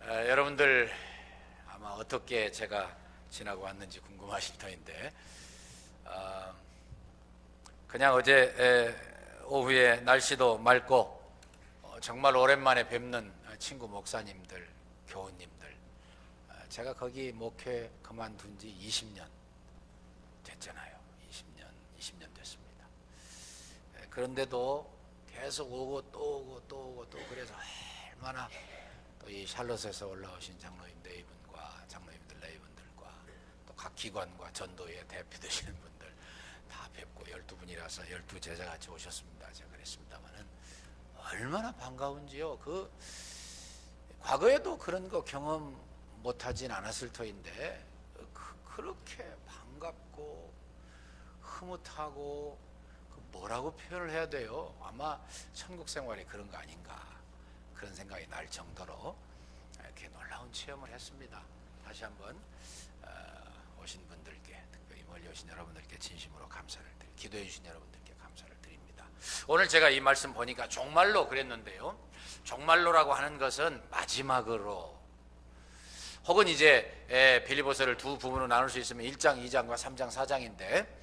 여러분들 아마 어떻게 제가 지나고 왔는지 궁금하실 터인데, 그냥 어제 오후에 날씨도 맑고 정말 오랜만에 뵙는 친구 목사님들, 교우님들, 제가 거기 목회 그만둔 지 20년 됐잖아요. 20년 됐습니다. 그런데도 계속 오고 또 오고 또 오고 또, 그래서 얼마나 또 이 샬롯에서 올라오신 장로님 네 분과 장로님들 네 분들과 또 각 기관과 전도회 대표 되시는 분들 다 뵙고 12분이라서 12제자 같이 오셨습니다. 제가 그랬습니다만은 얼마나 반가운지요. 과거에도 그런 거 경험 못하진 않았을 터인데 그렇게 반갑고 흐뭇하고 뭐라고 표현을 해야 돼요? 아마 천국 생활이 그런 거 아닌가, 그런 생각이 날 정도로 이렇게 놀라운 체험을 했습니다. 다시 한번 오신 분들께, 특별히 멀리 오신 여러분들께 진심으로 감사를 드립니다. 기도해 주신 여러분들께 감사를 드립니다. 오늘 제가 이 말씀 보니까 종말로 그랬는데요, 종말로라고 하는 것은 마지막으로, 혹은 이제 빌립보서를 두 부분으로 나눌 수 있으면 1장, 2장과 3장, 4장인데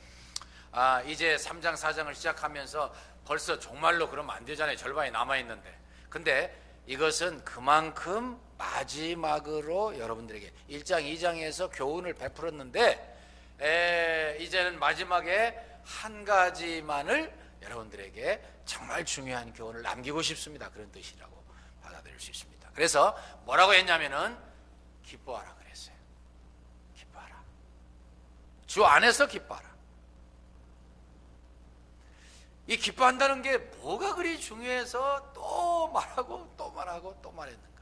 이제 3장, 4장을 시작하면서 벌써 종말로 그러면 안 되잖아요. 절반이 남아있는데. 근데 이것은 그만큼 마지막으로 여러분들에게 1장, 2장에서 교훈을 베풀었는데 이제는 마지막에 한 가지만을 여러분들에게 정말 중요한 교훈을 남기고 싶습니다. 그런 뜻이라고 받아들일 수 있습니다. 그래서 뭐라고 했냐면은 기뻐하라 그랬어요. 기뻐하라. 주 안에서 기뻐하라. 이 기뻐한다는 게 뭐가 그리 중요해서 또 말하고 또 말하고 또 말했는가?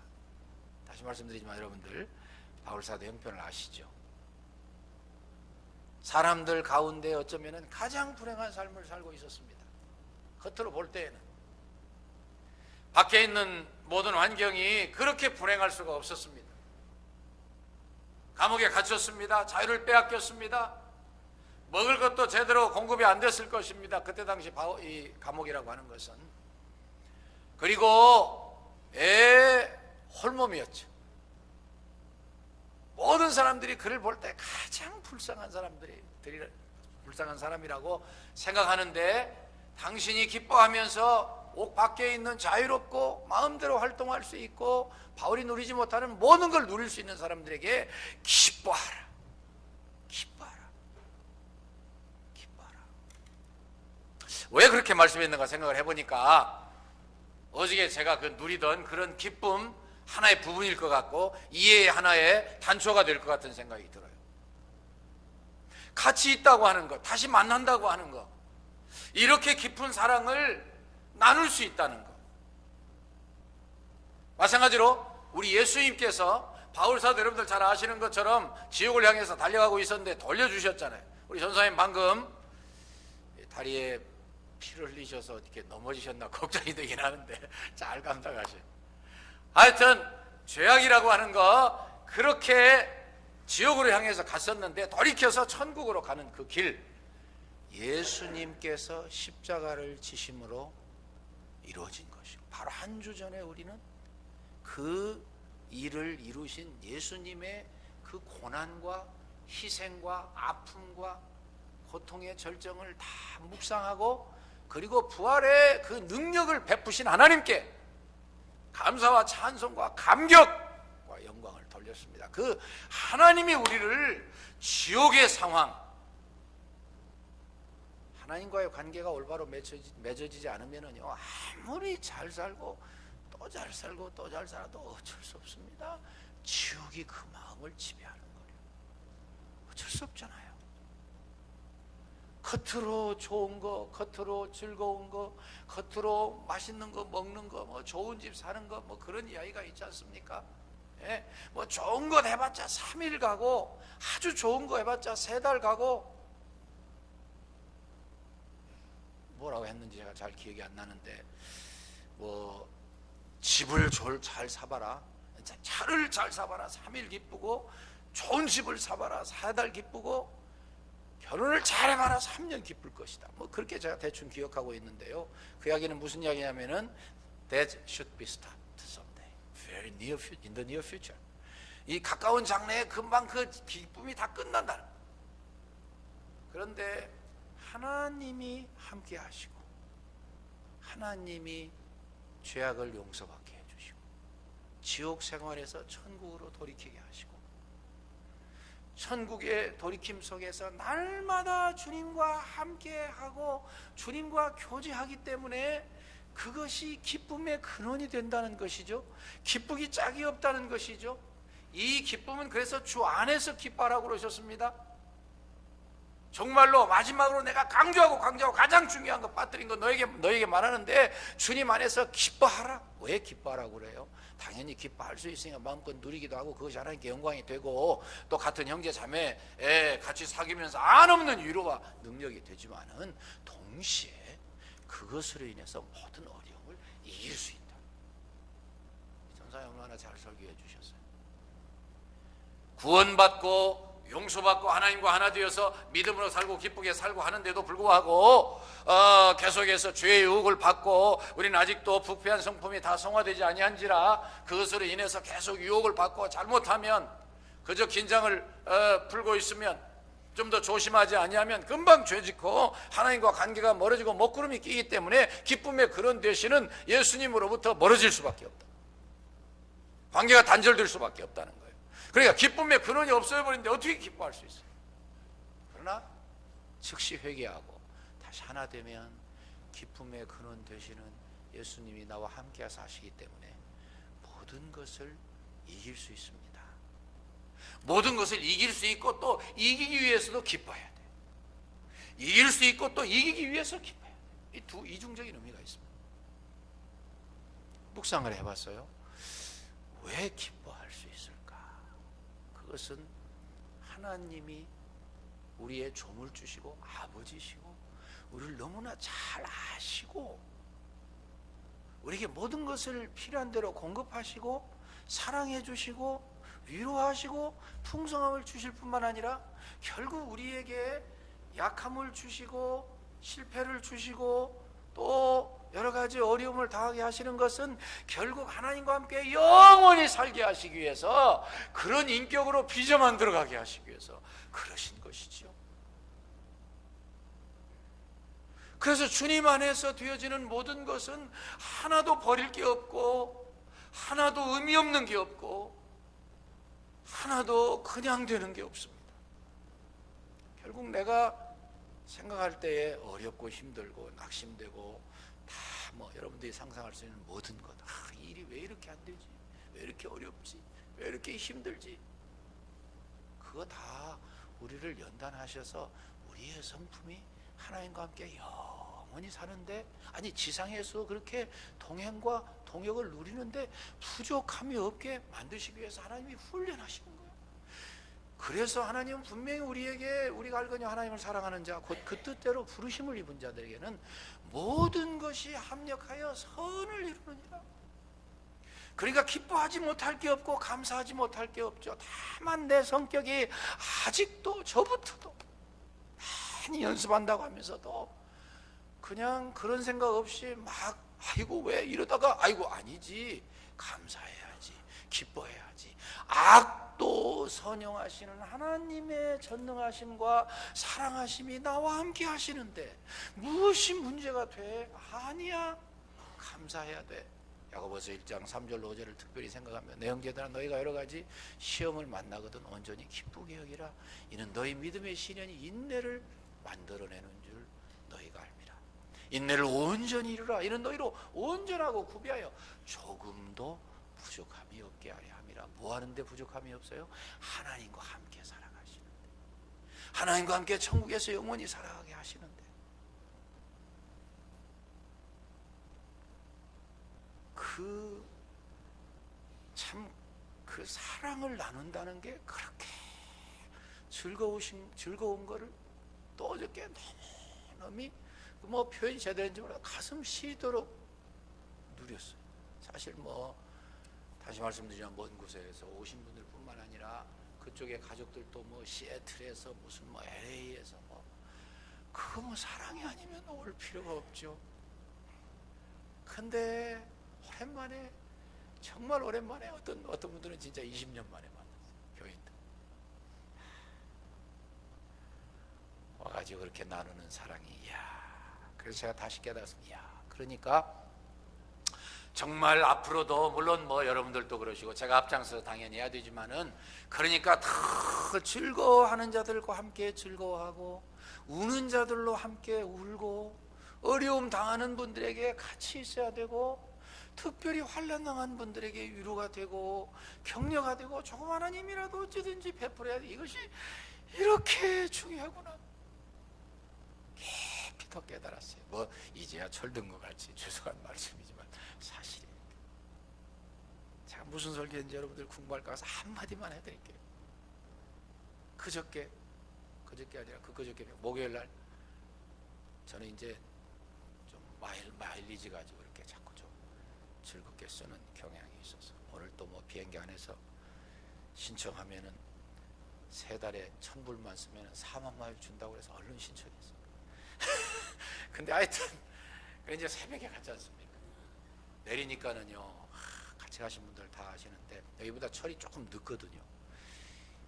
다시 말씀드리지만 여러분들 바울사도 형편을 아시죠? 사람들 가운데 어쩌면 가장 불행한 삶을 살고 있었습니다. 겉으로 볼 때에는 밖에 있는 모든 환경이 그렇게 불행할 수가 없었습니다. 감옥에 갇혔습니다. 자유를 빼앗겼습니다. 먹을 것도 제대로 공급이 안 됐을 것입니다. 그때 당시 이 감옥이라고 하는 것은. 그리고 홀몸이었죠. 모든 사람들이 그를 볼 때 가장 불쌍한 사람이라고 생각하는데, 당신이 기뻐하면서 옥 밖에 있는 자유롭고 마음대로 활동할 수 있고 바울이 누리지 못하는 모든 걸 누릴 수 있는 사람들에게 기뻐하라. 기뻐하라. 왜 그렇게 말씀했는가 생각을 해보니까 어저께 제가 누리던 그런 기쁨 하나의 부분일 것 같고 이해의 하나의 단초가 될 것 같은 생각이 들어요. 같이 있다고 하는 것, 다시 만난다고 하는 것, 이렇게 깊은 사랑을 나눌 수 있다는 것. 마찬가지로 우리 예수님께서 바울사도 여러분들 잘 아시는 것처럼 지옥을 향해서 달려가고 있었는데 돌려주셨잖아요. 우리 전사님 방금 다리에 피를 흘리셔서 어떻게 넘어지셨나 걱정이 되긴 하는데 잘 감당하셔요. 하여튼 죄악이라고 하는 거, 그렇게 지옥으로 향해서 갔었는데 돌이켜서 천국으로 가는 그 길, 예수님께서 십자가를 지심으로 이루어진 것이고, 바로 한 주 전에 우리는 그 일을 이루신 예수님의 그 고난과 희생과 아픔과 고통의 절정을 다 묵상하고, 그리고 부활의 그 능력을 베푸신 하나님께 감사와 찬송과 감격과 영광을 돌렸습니다. 그 하나님이 우리를 지옥의 상황, 하나님과의 관계가 올바로 맺어지지 않으면요, 아무리 잘 살고 또 잘 살고 또 잘 살아도 어쩔 수 없습니다. 지옥이 그 마음을 지배하는 거예요. 어쩔 수 없잖아요. 겉으로 좋은 거, 겉으로 즐거운 거, 겉으로 맛있는 거 먹는 거, 뭐 좋은 집 사는 거, 뭐 그런 이야기가 있지 않습니까? 예? 뭐 좋은 것 해봤자 3일 가고, 아주 좋은 거 해봤자 3달 가고, 뭐라고 했는지 제가 잘 기억이 안 나는데, 뭐 집을 잘 사봐라, 차를 잘 사봐라 3일 기쁘고, 좋은 집을 사봐라 4달 기쁘고, 결혼을 잘해봐라 3년 기쁠 것이다. 뭐 그렇게 제가 대충 기억하고 있는데요, 그 이야기는 무슨 이야기냐면은 That should be stopped someday, very near future, in the near future. 이 가까운 장래에 금방 그 기쁨이 다 끝난다는. 그런데 하나님이 함께 하시고 하나님이 죄악을 용서받게 해주시고 지옥 생활에서 천국으로 돌이키게 하시고 천국의 돌이킴 속에서 날마다 주님과 함께하고 주님과 교제하기 때문에 그것이 기쁨의 근원이 된다는 것이죠. 기쁘기 짝이 없다는 것이죠. 이 기쁨은 그래서 주 안에서 기뻐하라고 그러셨습니다. 정말로 마지막으로 내가 강조하고 가장 중요한 거 빠뜨린 거 너에게 말하는데 주님 안에서 기뻐하라. 왜 기뻐하라고 그래요? 당연히 기뻐할 수 있으니까 마음껏 누리기도 하고 그것이 하나님께 영광이 되고 또 같은 형제 자매 같이 사귀면서 한없는 위로와 능력이 되지만은 동시에 그것으로 인해서 모든 어려움을 이길 수 있다. 전사님 얼마나 잘 설교해 주셨어요. 구원받고 용서받고 하나님과 하나 되어서 믿음으로 살고 기쁘게 살고 하는데도 불구하고 계속해서 죄의 유혹을 받고 우리는 아직도 부패한 성품이 다 성화되지 아니한지라 그것으로 인해서 계속 유혹을 받고 잘못하면 그저 긴장을 풀고 있으면 좀 더 조심하지 아니하면 금방 죄짓고 하나님과 관계가 멀어지고 먹구름이 끼기 때문에 기쁨의 그런 대신은 예수님으로부터 멀어질 수밖에 없다. 관계가 단절될 수밖에 없다는 거예요. 그러니까 기쁨의 근원이 없어져버리는데 어떻게 기뻐할 수 있어요? 그러나 즉시 회개하고 다시 하나 되면 기쁨의 근원 되시는 예수님이 나와 함께 하시기 때문에 모든 것을 이길 수 있습니다. 모든 것을 이길 수 있고 또 이기기 위해서도 기뻐해야 돼요. 이길 수 있고 또 이기기 위해서 기뻐해야 돼요. 이 두 이중적인 의미가 있습니다. 묵상을 해봤어요. 왜 기뻐할 수 있을까? 그것은 하나님이 우리의 조물주시고 아버지시고 우리를 너무나 잘 아시고 우리에게 모든 것을 필요한 대로 공급하시고 사랑해 주시고 위로하시고 풍성함을 주실 뿐만 아니라 결국 우리에게 약함을 주시고 실패를 주시고 또 여러 가지 어려움을 당하게 하시는 것은 결국 하나님과 함께 영원히 살게 하시기 위해서 그런 인격으로 빚어 만들어가게 하시기 위해서 그러신 것이죠. 그래서 주님 안에서 되어지는 모든 것은 하나도 버릴 게 없고 하나도 의미 없는 게 없고 하나도 그냥 되는 게 없습니다. 결국 내가 생각할 때에 어렵고 힘들고 낙심되고 다 뭐 여러분들이 상상할 수 있는 모든 것, 이 일이 왜 이렇게 안 되지? 왜 이렇게 어렵지? 왜 이렇게 힘들지? 그거 다 우리를 연단하셔서 우리의 성품이 하나님과 함께 영원히 사는데 아니 지상에서 그렇게 동행과 동역을 누리는데 부족함이 없게 만드시기 위해서 하나님이 훈련하시는 거예요. 그래서 하나님은 분명히 우리에게 우리가 알거니와 하나님을 사랑하는 자 곧 그 뜻대로 부르심을 입은 자들에게는 모든 것이 합력하여 선을 이루느니라. 그러니까 기뻐하지 못할 게 없고 감사하지 못할 게 없죠. 다만 내 성격이 아직도 저부터도 많이 연습한다고 하면서도 그냥 그런 생각 없이 막 아이고 왜 이러다가 아이고 아니지 감사해야지 기뻐해야지. 악도 선용하시는 하나님의 전능하심과 사랑하심이 나와 함께 하시는데 무엇이 문제가 돼? 아니야, 감사해야 돼. 야고보서 1장 3절 5절을 특별히 생각하면 내 형제들아 너희가 여러 가지 시험을 만나거든 온전히 기쁘게 여기라. 이는 너희 믿음의 시련이 인내를 만들어내는 줄 너희가 알미라. 인내를 온전히 이루라. 이는 너희로 온전하고 구비하여 조금도 부족함이 없게 하려 함이라. 뭐 하는데 부족함이 없어요? 하나님과 함께 살아가시는데, 하나님과 함께 천국에서 영원히 살아가게 하시는데, 그 사랑을 나눈다는 게 그렇게 즐거운 거를 또 어저께 너무 뭐 표현이 제대로 되는지 몰라 가슴 시리도록 누렸어요. 사실 뭐 다시 말씀드리지만 먼 곳에서 오신 분들 뿐만 아니라 그쪽에 가족들도 뭐 시애틀에서 무슨 뭐 LA에서 뭐 그거 뭐 사랑이 아니면 올 필요가 없죠. 근데 오랜만에 정말 오랜만에 어떤 분들은 진짜 20년 만에 만났어요. 교인들 와가지고 그렇게 나누는 사랑이, 그래서 제가 다시 깨달았습니다. 그러니까 정말 앞으로도 물론 뭐 여러분들도 그러시고 제가 앞장서 당연히 해야 되지만은, 그러니까 더 즐거워하는 자들과 함께 즐거워하고 우는 자들로 함께 울고 어려움 당하는 분들에게 같이 있어야 되고, 특별히 환난 당한 분들에게 위로가 되고 격려가 되고 조그마한 힘이라도 어찌든지 베풀어야 돼. 이것이 이렇게 중요하구나. 깊이 더 깨달았어요. 뭐 이제야 철든 것 같이 죄송한 말씀이지만 사실이에요. 제가 무슨 설교인지 여러분들 궁금할까 해서 한마디만 해드릴게요. 그저께 아니라 그저께 목요일 날 저는 이제 좀 마일리지 가지고 이렇게 자꾸 좀 즐겁게 쓰는 경향이 있어서, 오늘 또 뭐 비행기 안에서 신청하면은 3달에 1,000불만 쓰면 4만 마일 준다고 해서 얼른 신청했어요. 근데 하여튼 이제 새벽에 갔지 않습니까? 내리니까는요, 같이 가신 분들 다 아시는데 여기보다 철이 조금 늦거든요.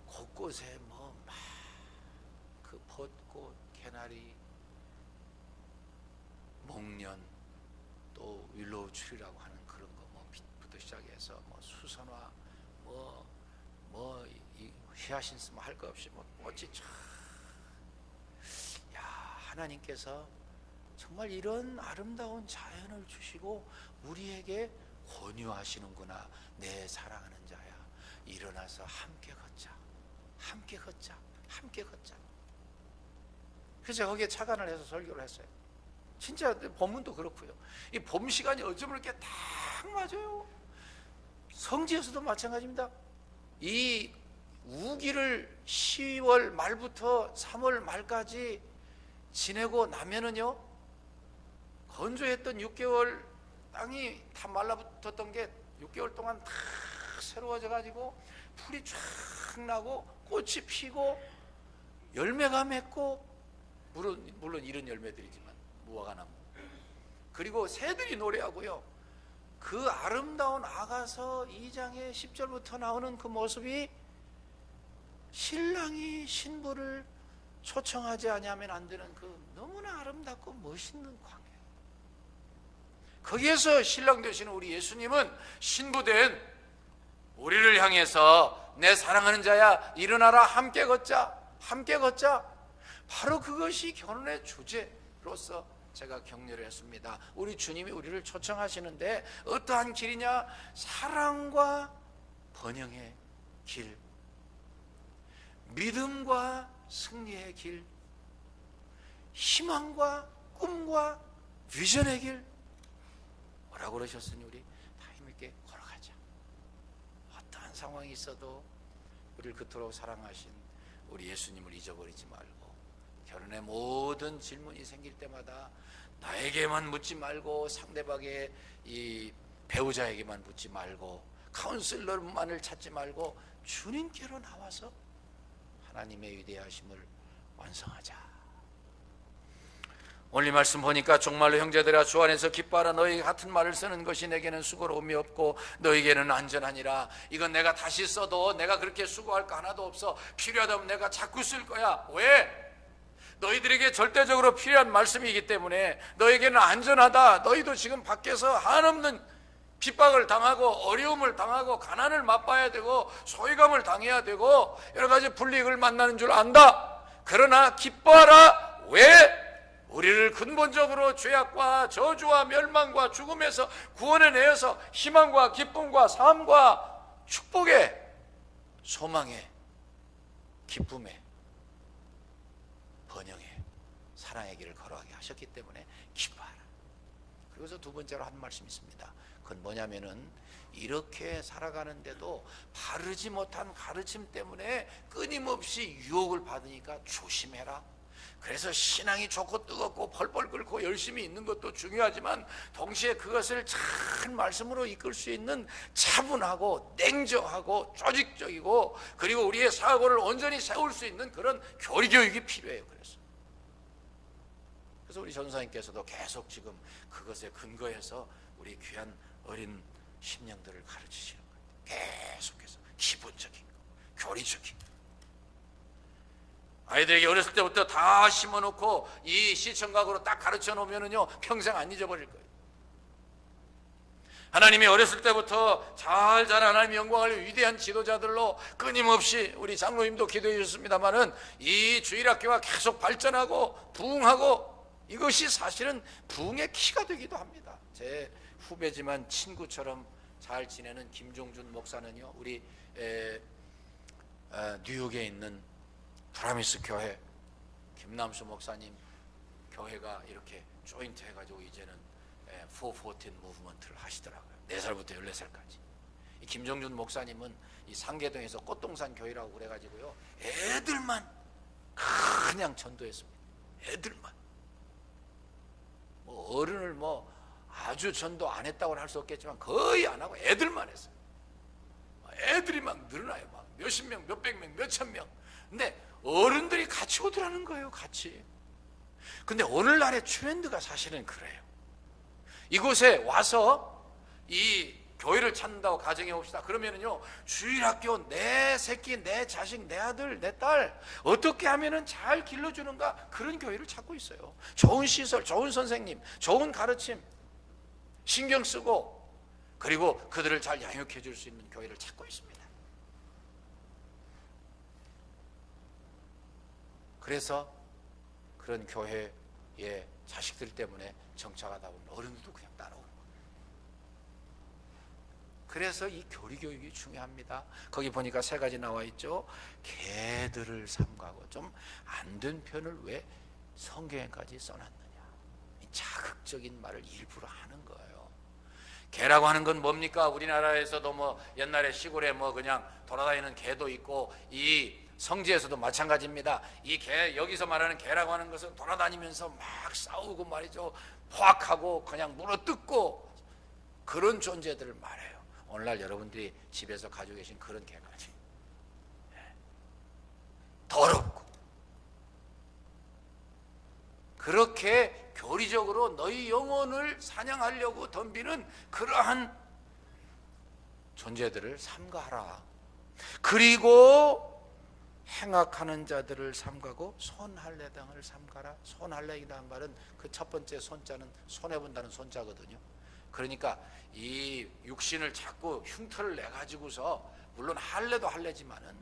곳곳에 뭐 막 그 벚꽃, 개나리, 목련, 또 윌로우 트리라고 하는 그런 거 뭐부터 시작해서 뭐 수선화, 이 히아신스 뭐 할 거 없이 뭐 어찌 참, 하나님께서 정말 이런 아름다운 자연을 주시고 우리에게 권유하시는구나. 내 사랑하는 자야, 일어나서 함께 걷자, 함께 걷자, 함께 걷자. 그래서 거기에 착안을 해서 설교를 했어요. 진짜 본문도 그렇고요. 이 봄 시간이 어쩜 이렇게 딱 맞아요. 성지에서도 마찬가지입니다. 이 우기를 10월 말부터 3월 말까지 지내고 나면은요, 건조했던 6개월 땅이 다 말라붙었던 게 6개월 동안 다 새로워져 가지고 풀이 쫙 나고 꽃이 피고 열매가 맺고, 물론 이런 열매들이지만 무화과나무, 그리고 새들이 노래하고요. 그 아름다운 아가서 2장의 10절부터 나오는 그 모습이 신랑이 신부를 초청하지 아니하면 안 되는 그 너무나 아름답고 멋있는 광야. 거기에서 신랑 되시는 우리 예수님은 신부된 우리를 향해서 내 사랑하는 자야, 일어나라, 함께 걷자, 함께 걷자. 바로 그것이 결혼의 주제로서 제가 격려를 했습니다. 우리 주님이 우리를 초청하시는데 어떠한 길이냐? 사랑과 번영의 길, 믿음과 승리의 길, 희망과 꿈과 비전의 길. 뭐라고 그러셨으니 우리 다 힘있게 걸어가자. 어떠한 상황이 있어도 우리를 그토록 사랑하신 우리 예수님을 잊어버리지 말고, 결혼의 모든 질문이 생길 때마다 나에게만 묻지 말고, 상대방의 이 배우자에게만 묻지 말고, 카운슬러만을 찾지 말고 주님께로 나와서 하나님의 위대하심을 완성하자. 오늘 이 말씀 보니까 정말로 형제들아, 주 안에서 기뻐하라. 너희 같은 말을 쓰는 것이 내게는 수고로움이 없고 너희에게는 안전하니라. 이건 내가 다시 써도 내가 그렇게 수고할 거 하나도 없어. 필요하다면 내가 자꾸 쓸 거야. 왜? 너희들에게 절대적으로 필요한 말씀이기 때문에. 너희에게는 안전하다. 너희도 지금 밖에서 한없는 핍박을 당하고 어려움을 당하고 가난을 맛봐야 되고 소외감을 당해야 되고 여러 가지 불이익을 만나는 줄 안다. 그러나 기뻐하라. 왜? 우리를 근본적으로 죄악과 저주와 멸망과 죽음에서 구원해내어서 희망과 기쁨과 삶과 축복의, 소망의, 기쁨의, 번영의, 사랑의 길을 걸어가게 하셨기 때문에 기뻐하라. 그래서 두 번째로 한 말씀이 있습니다. 그건 뭐냐면은, 이렇게 살아가는데도 바르지 못한 가르침 때문에 끊임없이 유혹을 받으니까 조심해라. 그래서 신앙이 좋고 뜨겁고 펄펄 끓고 열심히 있는 것도 중요하지만 동시에 그것을 참 말씀으로 이끌 수 있는 차분하고 냉정하고 조직적이고, 그리고 우리의 사고를 온전히 세울 수 있는 그런 교리교육이 필요해요. 그래서 우리 전사님께서도 계속 지금 그것에 근거해서 우리 귀한 어린 심령들을 가르치시는 거예요. 계속해서 기본적인 거, 교리적인 거. 아이들에게 어렸을 때부터 다 심어놓고 이 시청각으로 딱 가르쳐 놓으면은요 평생 안 잊어버릴 거예요. 하나님이 어렸을 때부터 잘 자란 하나님의 영광을 위대한 지도자들로 끊임없이 우리 장로님도 기도해 주셨습니다마는 이 주일학교가 계속 발전하고 부흥하고 이것이 사실은 부흥의 키가 되기도 합니다. 제 후배지만 친구처럼 잘 지내는 김종준 목사는요, 우리 뉴욕에 있는 브라미스 교회 김남수 목사님 교회가 이렇게 조인트 해가지고 이제는 414 무브먼트를 하시더라고요. 4살부터 14살까지. 이 김정준 목사님은 이 상계동에서 꽃동산 교회라고 그래가지고요, 애들만 그냥 전도했습니다. 애들만. 뭐 어른을 뭐 아주 전도 안 했다고는 할 수 없겠지만 거의 안 하고 애들만 했어요. 애들이 막 늘어나요. 막 몇십 명, 몇백 명, 몇천 명. 근데 어른들이 같이 오더라는 거예요. 같이. 근데 오늘날의 트렌드가 사실은 그래요. 이곳에 와서 이 교회를 찾는다고 가정해 봅시다. 그러면은요, 주일학교 내 새끼, 내 자식, 내 아들, 내 딸 어떻게 하면은 잘 길러주는가, 그런 교회를 찾고 있어요. 좋은 시설, 좋은 선생님, 좋은 가르침 신경 쓰고, 그리고 그들을 잘 양육해 줄 수 있는 교회를 찾고 있습니다. 그래서 그런 교회의 자식들 때문에 정착하다 보면 어른들도 그냥 따라오는 거예요. 그래서 이 교리교육이 중요합니다. 거기 보니까 3가지 나와 있죠. 개들을 삼가고, 좀 안 된 편을 왜 성경에까지 써놨느냐, 자극적인 말을 일부러 하는 거예요. 개라고 하는 건 뭡니까? 우리나라에서도 뭐 옛날에 시골에 뭐 그냥 돌아다니는 개도 있고, 이 성지에서도 마찬가지입니다. 이 개, 여기서 말하는 개라고 하는 것은 돌아다니면서 막 싸우고 말이죠, 포악하고 그냥 물어뜯고 그런 존재들을 말해요. 오늘날 여러분들이 집에서 가지고 계신 그런 개까지 더럽고, 그렇게 교리적으로 너희 영혼을 사냥하려고 덤비는 그러한 존재들을 삼가하라. 그리고 행악하는 자들을 삼가고 손할례당을 삼가라. 손할례당이라는 말은 그 첫 번째 손자는 손해본다는 손자거든요. 그러니까 이 육신을 자꾸 흉터를 내가지고서, 물론 할례도 할례지만은,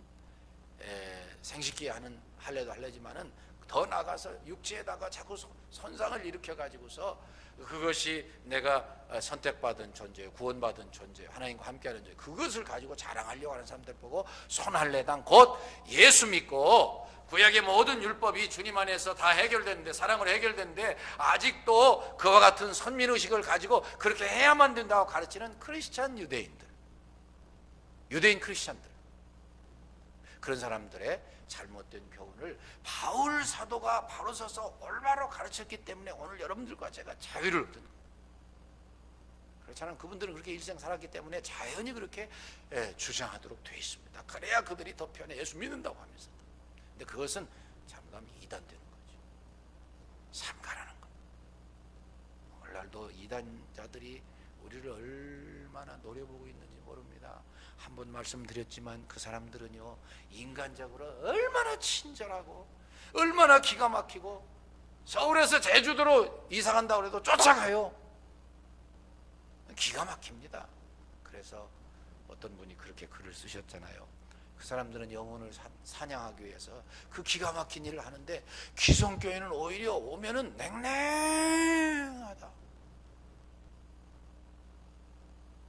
생식기 하는 할례도 할례지만은, 더 나가서 육체에다가 자꾸 손상을 일으켜 가지고서 그것이 내가 선택받은 존재, 구원받은 존재, 하나님과 함께하는 존재, 그것을 가지고 자랑하려고 하는 사람들 보고 손할례당, 곧 예수 믿고 구약의 모든 율법이 주님 안에서 다 해결됐는데, 사랑으로 해결됐는데 아직도 그와 같은 선민의식을 가지고 그렇게 해야만 된다고 가르치는 크리스찬 유대인들, 유대인 크리스찬들, 그런 사람들의 잘못된 교훈을 바울 사도가 바로 서서 올바로 가르쳤기 때문에 오늘 여러분들과 제가 자유를 얻는 거예요. 그렇잖아요. 그분들은 그렇게 일생 살았기 때문에 자연히 그렇게 주장하도록 되어 있습니다. 그래야 그들이 더 편해, 예수 믿는다고 하면서. 근데 그것은 잘못하면 이단되는 거죠. 삼가라는 거. 오늘날도 이단자들이 우리를 얼마나 노려보고 있는지 모릅니다. 한번 말씀드렸지만 그 사람들은요, 인간적으로 얼마나 친절하고 얼마나 기가 막히고, 서울에서 제주도로 이사 간다고 해도 쫓아가요. 기가 막힙니다. 그래서 어떤 분이 그렇게 글을 쓰셨잖아요. 그 사람들은 영혼을 사냥하기 위해서 그 기가 막힌 일을 하는데, 기성교회는 오히려 오면은 냉랭하다.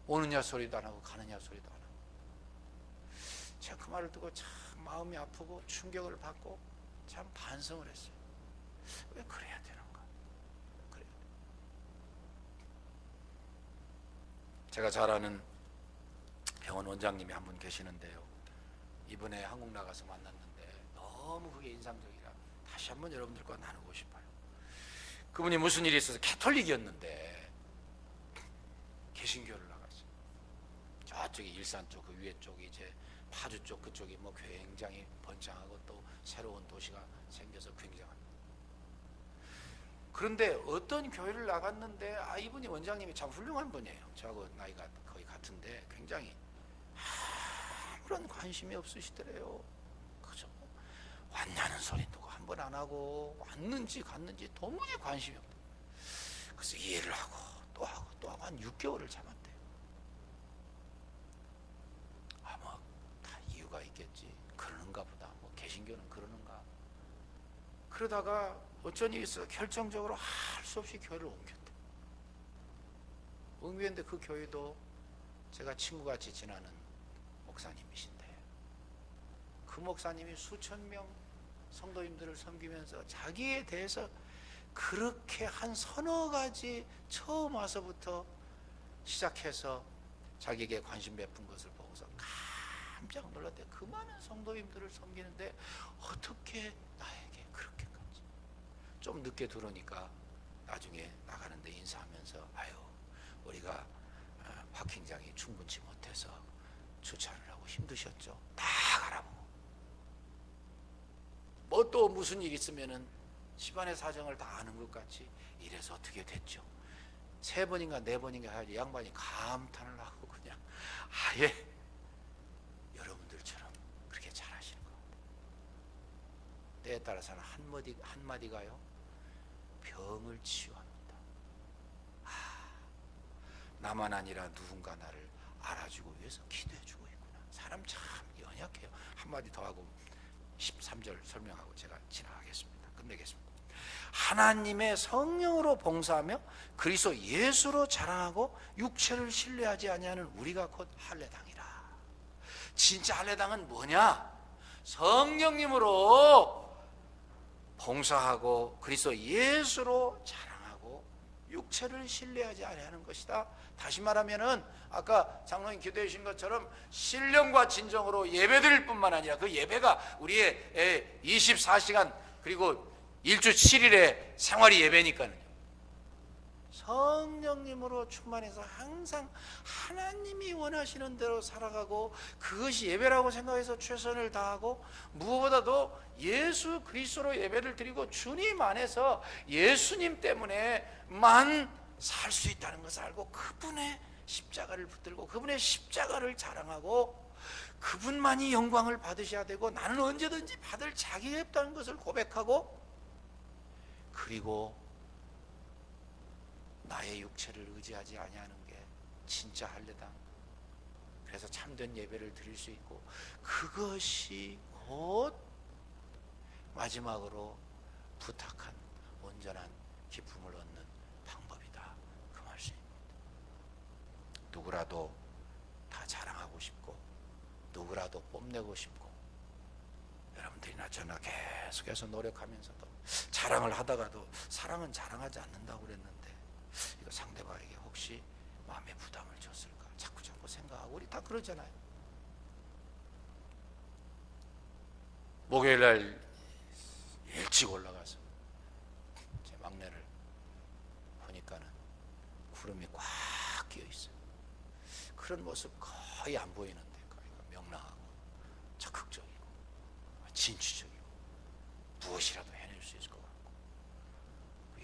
오느냐 소리도 안 하고 가느냐 소리도 안 하고. 제가 그 말을 듣고 참 마음이 아프고 충격을 받고 참 반성을 했어요. 왜 그래야 되는가? 그래요. 제가 잘 아는 병원 원장님이 한 분 계시는데요, 이번에 한국 나가서 만났는데 너무 그게 인상적이라 다시 한번 여러분들과 나누고 싶어요. 그분이 무슨 일이 있어서 캐톨릭이었는데 개신교를 나갔어요. 저쪽이 일산 쪽, 그 위에 쪽이 이제 파주 쪽, 그쪽이 뭐 굉장히 번창하고 또 새로운 도시가 생겨서 굉장합니다. 그런데 어떤 교회를 나갔는데, 이분이 원장님이 참 훌륭한 분이에요. 저하고 나이가 거의 같은데 굉장히 아무런 관심이 없으시더래요. 그죠? 왔냐는 소리도 한 번 안 하고 왔는지 갔는지 도무지 관심이 없다. 그래서 이해를 하고 또 하고 또 하고 한 6개월을 참았대요. 뭐 다 이유가 있겠지. 그러는가 보다. 뭐 개신교는 그러는가. 그러다가 어쩐 일이 있어 결정적으로 할 수 없이 교회를 옮겼대. 옮겼는데 그 교회도 제가 친구같이 지나는 목사님이신데, 그 목사님이 수천 명 성도님들을 섬기면서 자기에 대해서 그렇게 한 서너 가지 처음 와서부터 시작해서 자기에게 관심 베푼 것을 보고서 깜짝 놀랐대. 그 많은 성도님들을 섬기는데 어떻게 나에게 그렇게까지. 좀 늦게 들어오니까 나중에 나가는데 인사하면서 아유 우리가 파킹장이 충분치 못해서 주차를 하고 힘드셨죠. 다 가라고. 뭐 또 무슨 일 있으면은 집안의 사정을 다 아는 것 같이 이래서 어떻게 됐죠. 3번인가 4번인가 해야지 양반이 감탄을 하고 그냥 아예 여러분들처럼 그렇게 잘하시는 것 같아요. 때에 따라서는 한마디가요 병을 치유합니다. 나만 아니라 누군가 나를 알아주고 위해서 기도해주고 있구나. 사람 참 연약해요. 한마디 더 하고 13절 설명하고 제가 지나가겠습니다. 끝내겠습니다. 하나님의 성령으로 봉사하며 그리스도 예수로 자랑하고 육체를 신뢰하지 아니하는 우리가 곧 할례당이라. 진짜 할례당은 뭐냐? 성령님으로 봉사하고 그리스도 예수로 자랑하고 육체를 신뢰하지 아니하는 것이다. 다시 말하면은 아까 장로님 기도해 주신 것처럼 신령과 진정으로 예배드릴 뿐만 아니라 그 예배가 우리의 24시간 그리고 일주 7일의 생활이 예배니까요. 성령님으로 충만해서 항상 하나님이 원하시는 대로 살아가고 그것이 예배라고 생각해서 최선을 다하고 무엇보다도 예수 그리스도로 예배를 드리고 주님 안에서 예수님 때문에만 살 수 있다는 것을 알고 그분의 십자가를 붙들고 그분의 십자가를 자랑하고 그분만이 영광을 받으셔야 되고 나는 언제든지 받을 자격이 없다는 것을 고백하고 그리고 나의 육체를 의지하지 아니하는 게 진짜 할례당. 그래서 참된 예배를 드릴 수 있고 그것이 곧 마지막으로 부탁한 온전한 기쁨을 얻는 방법이다. 그 말씀입니다. 누구라도 다 자랑하고 싶고 누구라도 뽐내고 싶고 여러분들이나 저나 계속해서 노력하면서도 자랑을 하다가도 사랑은 자랑하지 않는다고 그랬는데 이거 상대방에게 혹시 마음에 부담을 줬을까 자꾸 생각하고 우리 다 그러잖아요. 목요일날 일찍 올라가서 제 막내를 보니까는 구름이 꽉 끼어 있어요. 그런 모습 거의 안 보이는데 명랑하고 적극적이고 진취적이고 무엇이라도 해낼 수 있을 것 같고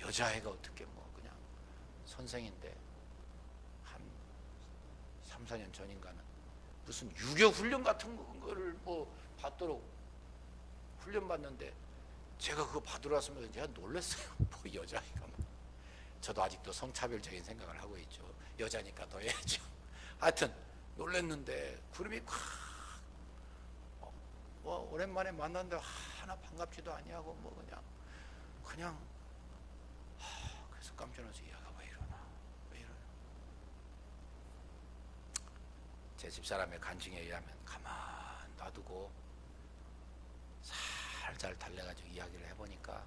여자애가 어떻게 뭐 그냥 선생인데 한 3, 4년 전인가는 무슨 유교 훈련 같은 거를 뭐 받도록 훈련 받는데 제가 그거 받으러 왔으면 제가 놀랐어요. 뭐 여자애가 저도 아직도 성차별적인 생각을 하고 있죠. 여자니까 더 해야죠. 하여튼 놀랐는데 구름이 뭐 오랜만에 만났는데 하나 반갑지도 아니하고 뭐 그냥 그래서 깜짝 놀라서 얘가 왜 이러나 왜 이러나. 제 집사람의 간증에 의하면 가만 놔두고 살살 달래가지고 이야기를 해보니까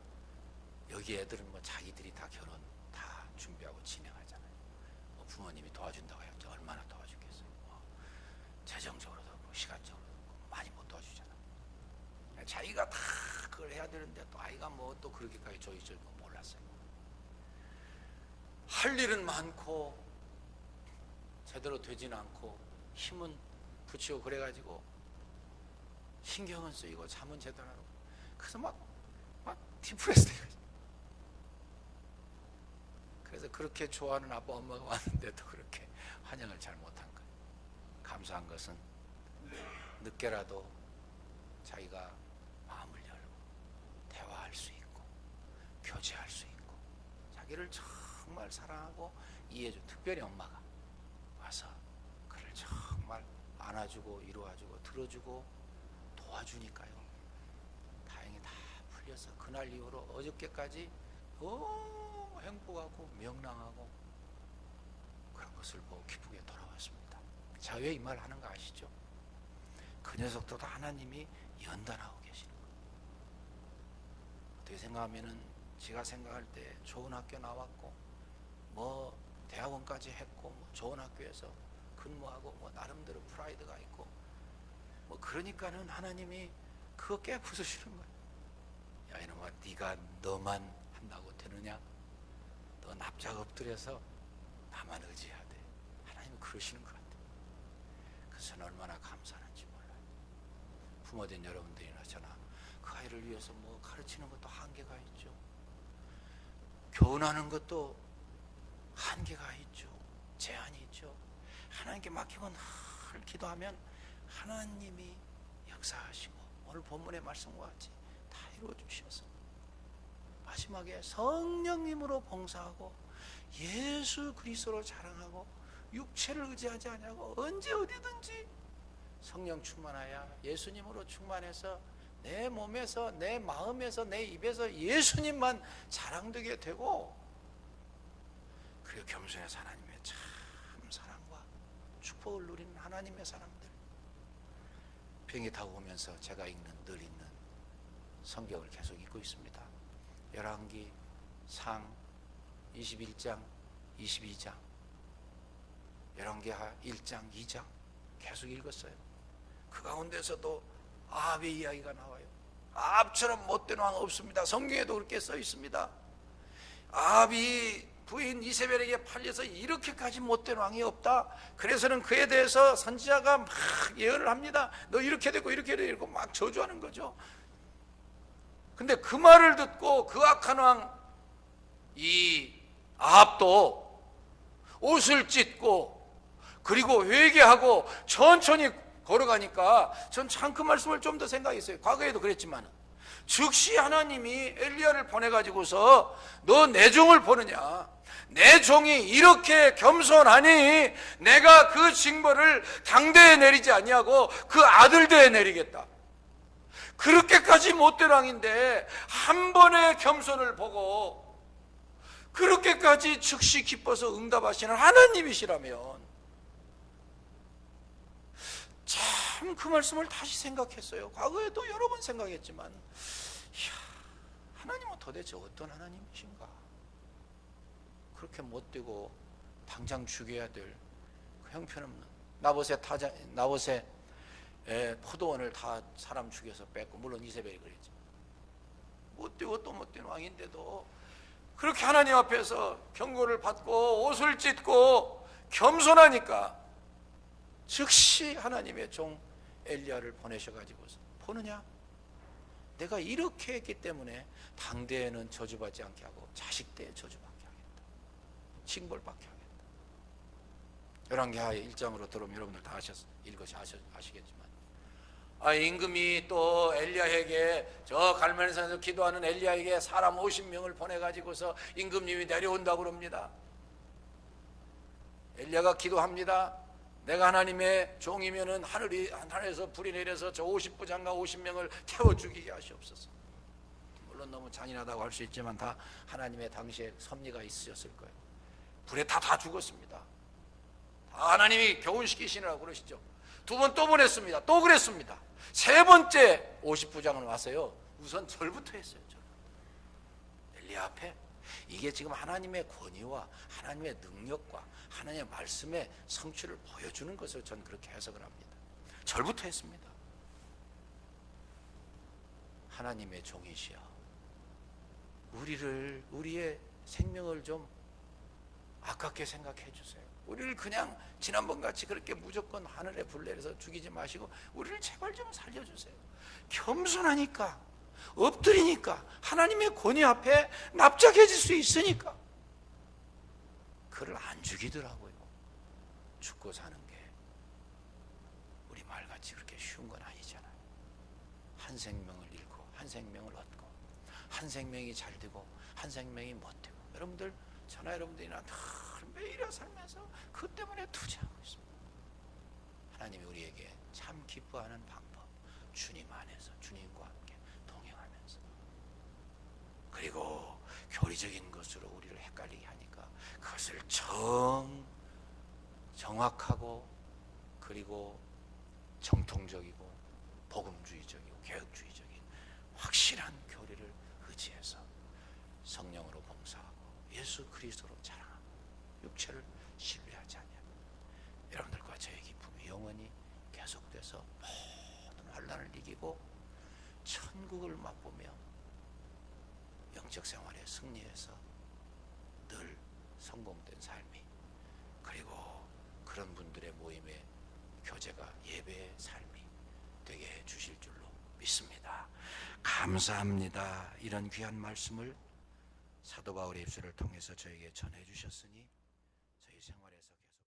여기 애들은 뭐 자기들이 다 결혼 다 준비하고 진행하잖아요. 뭐 부모님이 도와준다고 해야지 얼마나 도와주겠어요. 뭐 재정적으로도 그렇고 시간적으로도 그렇고 많이 못 도와주잖아요. 자기가 다 그걸 해야 되는데 또 아이가 뭐 또 그렇게까지 조이줄 몰랐어요. 할 일은 많고 제대로 되지는 않고 힘은 붙이고 그래가지고 신경은 쓰이고 잠은 제대로 안 하고 그래서 막 디프레스 돼가지고 그래서 그렇게 좋아하는 아빠 엄마가 왔는데도 그렇게 환영을 잘 못한 거예요. 감사한 것은 늦게라도 자기가 마음을 열고 대화할 수 있고 교제할 수 있고 자기를 정말 사랑하고 이해해줘. 특별히 엄마가 와서 그를 정말 안아주고 위로해주고 들어주고 도와주니까요. 다행히 다 풀려서 그날 이후로 어저께까지 너무 행복하고 명랑하고 그런 것을 보고 기쁘게 돌아왔습니다. 자, 왜 이 말 하는 거 아시죠? 그 녀석도 하나님이 연단하고 계시는 거예요. 어떻게 생각하면은 제가 생각할 때 좋은 학교 나왔고 뭐 대학원까지 했고 뭐 좋은 학교에서 근무하고 뭐 나름대로 프라이드가 있고 뭐 그러니까는 하나님이 그거 깨부수시는 거예요. 야 이놈아, 네가 너만 한다고 되느냐? 너 납작 엎드려서 나만 의지하되. 하나님은 그러시는 것 같아요. 그래서 저는 얼마나 감사한지 몰라요. 부모된 여러분들이나 저나 그 아이를 위해서 뭐 가르치는 것도 한계가 있죠. 교훈하는 것도 한계가 있죠. 제한이 있죠. 하나님께 맡기고 늘 기도하면 하나님이 역사하시고 오늘 본문의 말씀과 같이 다 이루어 주셔서 마지막에 성령님으로 봉사하고 예수 그리스도로 자랑하고 육체를 의지하지 않냐고 언제 어디든지 성령 충만하여 예수님으로 충만해서 내 몸에서 내 마음에서 내 입에서 예수님만 자랑되게 되고, 그리고 겸손해서 하나님의 참 사랑과 축복을 누리는 하나님의 사람들. 비행기 타고 오면서 제가 늘 읽는 성경을 계속 읽고 있습니다. 열왕기 상 21장 22장 열왕기하 1장 2장 계속 읽었어요. 그 가운데서도 아합의 이야기가 나와요. 아합처럼 못된 왕 없습니다. 성경에도 그렇게 써 있습니다. 아합이 부인 이세벨에게 팔려서 이렇게까지 못된 왕이 없다. 그래서는 그에 대해서 선지자가 막 예언을 합니다. 너 이렇게 되고 이렇게 되고 막 저주하는 거죠. 근데 그 말을 듣고 그 악한 왕 이 아합도 옷을 찢고 그리고 회개하고 천천히 걸어가니까 전 참 그 말씀을 좀 더 생각했어요. 과거에도 그랬지만 즉시 하나님이 엘리야를 보내가지고서 너 내 종을 보느냐, 내 종이 이렇게 겸손하니 내가 그 징벌을 당대에 내리지 아니하고 그 아들대에 내리겠다. 그렇게까지 못된 왕인데 한 번의 겸손을 보고 그렇게까지 즉시 기뻐서 응답하시는 하나님이시라면 참 그 말씀을 다시 생각했어요. 과거에도 여러 번 생각했지만 하나님은 도대체 어떤 하나님이신가? 그렇게 못되고 당장 죽여야 될 그 형편없는 나봇의 포도원을 다 사람 죽여서 뺐고, 물론 이세벨이 그랬지. 못되고 또 못된 왕인데도 그렇게 하나님 앞에서 경고를 받고 옷을 찢고 겸손하니까 즉시 하나님의 종 엘리야를 보내셔가지고 보느냐, 내가 이렇게 했기 때문에 당대에는 저주받지 않게 하고 자식대에 저주받게 하겠다, 징벌받게 하겠다. 열왕기하 1장으로 들어오면 여러분들 다 읽으시 아시겠지만 임금이 또 엘리야에게 저 갈멜산에서 기도하는 엘리야에게 사람 50명을 보내가지고서 임금님이 내려온다고 그럽니다. 엘리야가 기도합니다. 내가 하나님의 종이면은 하늘에서 불이 내려서 저 50부장과 50명을 태워 죽이게 하시옵소서. 물론 너무 잔인하다고 할 수 있지만 다 하나님의 당시에 섭리가 있으셨을 거예요. 불에 다 죽었습니다. 다 하나님이 교훈시키시느라고 그러시죠. 두 번 또 보냈습니다. 또 그랬습니다. 세 번째 50부장은 와서요, 우선 절부터 했어요. 절. 엘리야 앞에 이게 지금 하나님의 권위와 하나님의 능력과 하나님의 말씀의 성취를 보여주는 것을 전 그렇게 해석을 합니다. 절부터 했습니다. 하나님의 종이시여, 우리의 생명을 좀 아깝게 생각해 주세요. 우리를 그냥 지난번같이 그렇게 무조건 하늘에 불 내려서 죽이지 마시고 우리를 제발 좀 살려주세요. 겸손하니까, 엎드리니까, 하나님의 권위 앞에 납작해질 수 있으니까 그를 안 죽이더라고요. 죽고 사는 게 것이 그렇게 쉬운 건 아니잖아요. 한 생명을 잃고 한 생명을 얻고 한 생명이 잘 되고 한 생명이 못 되고, 여러분들 저나 여러분들이나 늘 매일 살면서 그 때문에 투자하고 있습니다. 하나님이 우리에게 참 기뻐하는 방법, 주님 안에서 주님과 함께 동행하면서, 그리고 교리적인 것으로 우리를 헷갈리게 하니까 그것을 정확하고 그리고 정통적이고 복음주의적이고 개혁주의적인 확실한 교리를 의지해서 성령으로 봉사하고 예수 그리스도로 자랑하고 육체를 신뢰하지 않냐, 여러분들과 저의 기쁨이 영원히 계속돼서 모든 환난을 이기고 천국을 맛보며 영적 생활에 승리해서 늘 성공된 삶이, 그리고 그런 분들의 모임의 교제가 예배의 삶이 되게 해 주실 줄로 믿습니다. 감사합니다. 이런 귀한 말씀을 사도 바울의 입술을 통해서 저에게 전해 주셨으니 저희 생활에서 계속